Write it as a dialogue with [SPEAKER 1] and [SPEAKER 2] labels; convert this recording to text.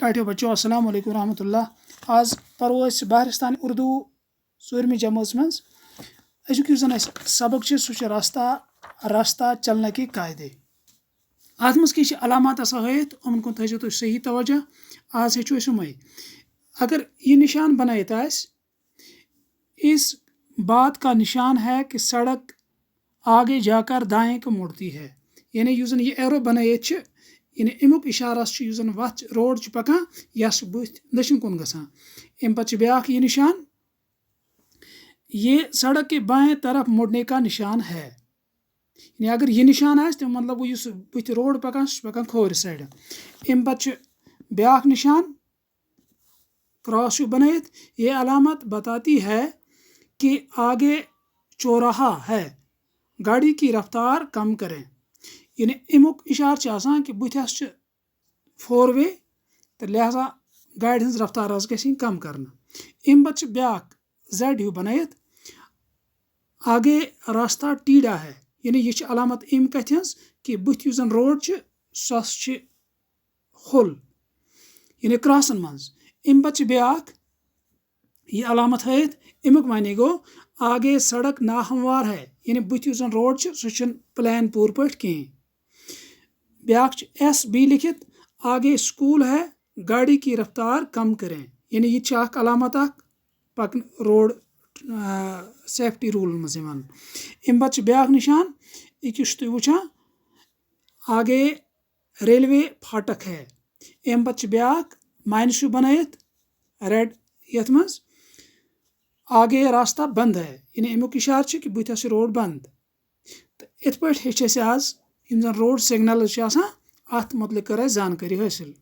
[SPEAKER 1] टाटियो बच्चों अस्सलाम वालेकुम रहमतुल्लाह। आज परो बाहरिस्तान उर्दू 4वीं जमात मज अजुक सबक सह रास्ता रास्ता चलने के कायदे। अत मज कि अलामत हत उन कुन थो तुम सही तवज्जो। आज हेचो यमुई अगर ये निशान बनाइत इस बात का निशान है कि सड़क आगे जाकर दाएं को मुड़ती है, यानी युस ये एरो बनाइत यानी अमुक इशारा वत रोड पकान यह बुथ दक्षिण कुन गसान। अम पे ब्याक ये निशान, ये सड़क के बाएं तरफ मुड़ने का निशान है। यानी अगर ये निशान आए तो मतलब वो बुथ रोड पकान पकान खोर साइड। अम पे ब्याक निशान क्रॉस बनाइत, ये अलामत बताती है कि आगे चौराहा है, गाड़ी की रफ्तार कम करें। यानी अमुक इशार आसान कि बुथस 4 वे तो लिहाजा गाड़ी हज रफ्तार गई कम करना। अम पे ब्याक जेड हिू बनाइत, आगे रास्ता टीडा है, यानी यह अलामत अम कथ कि बुथ युस रोड सह होल यानी क्रॉसन मज। अम पे ब्याक ये अलामत हत, अमुक माने गो आगे सड़क नाहमवार है, यानी बुथ युस रोड सह प्लान पूर पे कहें। ब्याक एस बी लिखित, आगे स्कूल है, गाड़ी की रफ्तार कम करें, यानी यह अलामत पकन रोड सेफ्टी रूल मज। अम पे ब्याक निशान यह तुम वुचान आगे रेलवे फाटक है। अम पे ब्याक माइनस बनाइत रेड यथ मज आगे रास्ता बंद है, यानी अमुक इशार कि बुथ रोड बंद। तो इत पे आज रोड सिग्नल अत मुतलिक कर जानकारी हासिल।